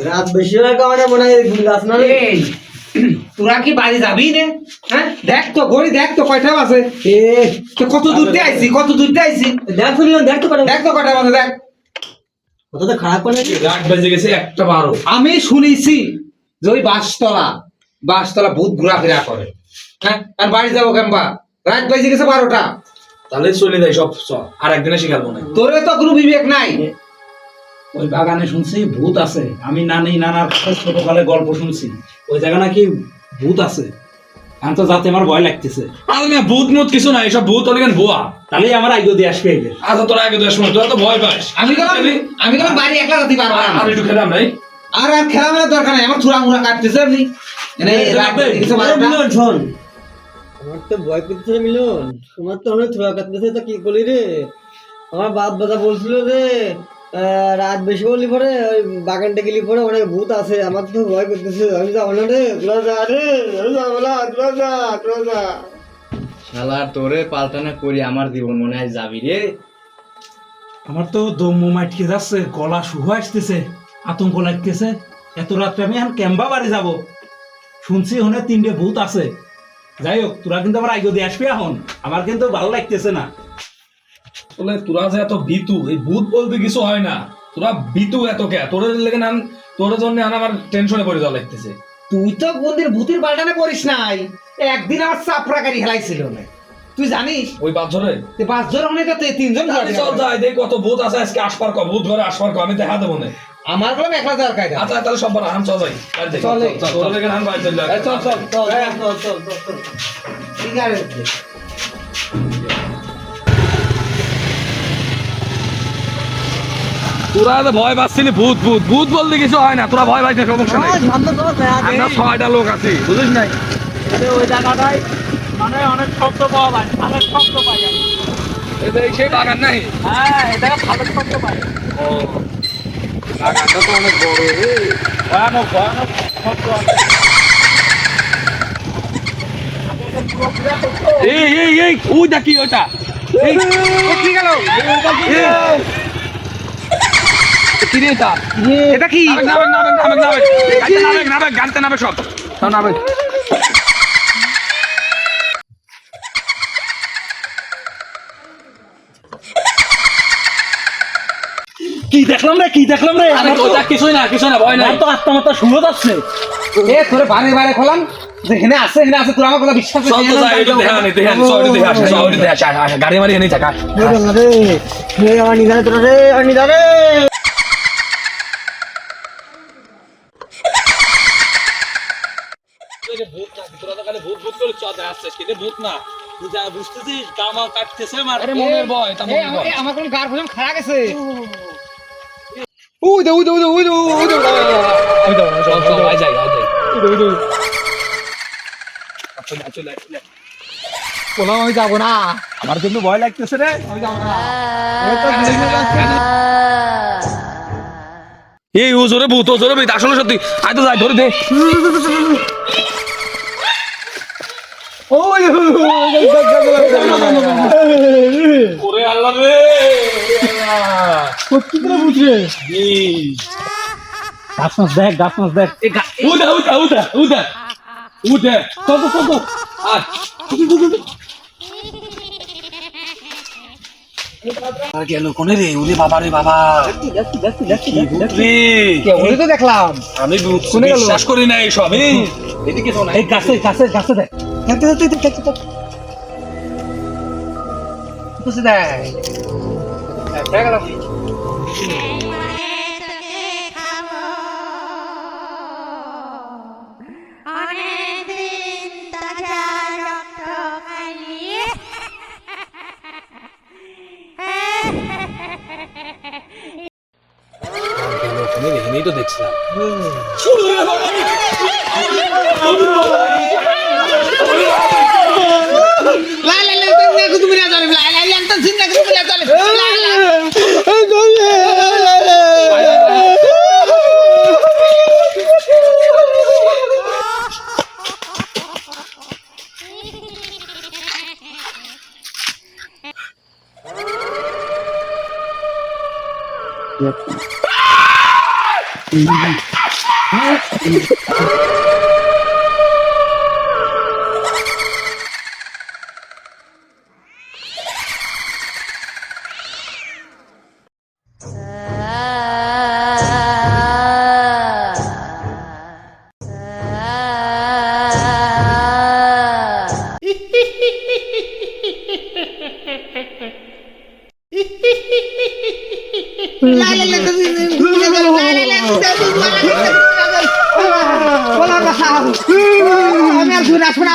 রাত বেশি হয়ে গেলে মনে হয় গাছ না তোরা কি বাড়ি যাবি রে? হ্যাঁ দেখ তো গড়ি, দেখ তো কয়টা বাজে। কত দূরতে আইছি, কত দূরতে আইছি। দেখ শুনলাম, দেখ তো কয়টা বাজে দেখ। কতটা খারাপ করে রাত বেজে গেছে 1:12। আমি শুনেছি যে ওই বাসতলা ভূত ঘোরাফেরা করে। হ্যাঁ আর বাড়ি যাবো কেমবা? রাত বেজে গেছে 12টা। তাহলে চলে যাই সব, আর একদিনে শিখাবো না। তোরে তো কোনো বিবেক নাই। ওই বাগানে শুনছি ভূত আছে। আমি নানার কাছে ছোটকালে গল্প শুনছি, ওই জায়গা নাকি ভূত আছে। আমি তো যাতে আমার ভয় লাগতেছে। ভূত মুত কিছু নাই, সব ভূত হলে ভুয়া। তাহলে আমার আগে দিয়ে আসবে এদের। আচ্ছা তোরা আগে 10 মিনিট, তোরা তো ভয় পাস। আমি কোনো বাড়ি একলা যেতে পারবো না। আর একটু খেলাম নাই, আর খেলা মেলার দরকার নাই। আমার চূড়া মুড়া কাটতেছে আপনি। শোন, আমার তো ভয় করতেছে মিলন, তোমার তো অনেক ছোড়া কাটতেছে, তো কি করলি রে? আমার বাপ দাদা বলছিল যে রাত বেশি করলি পরে ওই বাগানটা গেলি পরে অনেক ভূত আছে। আমার তো ভয় করতেছে, আমি যাবো না রে, তোরা যা রে, আমি যাবো না, তোরা যা। শালা তোরে পাল্টানা করি আমার জীবন মনে হয় যাবি রে। আমার তো দম মাইটকে যাচ্ছে, গলা শুহা আসতেছে, আতঙ্ক লাগতেছে। এত রাত্রে আমি এখন ক্যাম্বা বাড়ি যাব। শুনছি ওখানে 3টে ভূত আছে। যাই হোক, তোরা কিন্তু আমার আগে দিয়ে আসবি এখন। আমার কিন্তু ভালো লাগতেছে না। বলে তোরা যে এত ভীতু, এই ভূত বলতে কিছু হয় না। তোরা ভীতু এত কে? তোদের লেগে না, তোর জন্য আমার টেনশনে পড়ে যাওয়া লাগতেছে। তুই তো কোনদিন ভূতের পাল্টানে করিস নাই। একদিন আমার চাপড়া গাড়ি হেলাইছিল না, তুই জানিস? ওই 5 জনে 5 জন অনেক 3 জন চল যাই দেখ কত ভূত আছে আজকে। আসবার কো ভূত ঘরে আসবার কো, আমি দেখা দেবো না। আমার বললাম একলা যাওয়ার কায়দা। আচ্ছা তাহলে সব হাম চল যাই, চলে। তোর লেগে হাম বাইরে চল যাই। চল ঠিক আছে। তোরা তো ভয় পাচ্ছিলি ভূত ভূত ভূত বলতে কিছু হয় না। তোরা ভয় পাইছ, সমস্যা নেই। আমরা 6টা লোক আছি, বুঝিস নাই? ওই জায়গাটায় মানে অনেক শব্দ পাওয়া যায়, অনেক শব্দ পাই আমি। এটা সেই বাগান নাই? হ্যাঁ, এটা ভালো শব্দ পাই। ও বাগানটা তো অনেক বড় রে। ভয়ানক শব্দ আছে। এই ওই দেখি ওটা, এই কি গেল? কি রে এটা? এটা কি? নাবে গানতে নাবে সব নাবে। কি দেখলাম রে? আরে ওটা কিছুই না ভয় নাই। আমার তো আত্মমাত্রা শুরু যাচ্ছে। তোরে বারে খোলাম যে হেনে আছে তোর আমার কথা বিশ্বাস চল তো যাই, একটু দেখা নি সরি দেখা আসে গাড়ি মারি এনে থাকা। রে আমার নিদানে তোরা রে, আর নিদানে ভূত না, তোরা তো খালি ভূত করে চলে আসছিস, কিন্তু ভূত না। তুই যা বুঝতেছিস, কামা কাটতেছে মার। আরে মনের ভয়, তা মনের ভয়। আমার কোন গার ভজন খারাপ গেছে। চল আই যাই বললাম আমি যাবো না। আমার কিন্তু ভয় লাগতেছে রে। এই ও জোরে ভূত আসলে সত্যি। আয় তো যাই, ধরে দে। ওরে আল্লাহ রে, সত্যি করে বুঝরে গাছ মাছ দেখ। উঠে চল আয়। আর কেন কোনে রে? ওরে বাবা রে বাবা, ওরে তো দেখলাম। আমি বিশ্বাস করি না এইসব। এদিকে শোনা, এই গাছে দেখ। অনেকদিন তাজা রক্ত খাইয়ে এখানেই তো দেখছিলাম। তুমি না জানি আমি আর ঘুরে আসবো না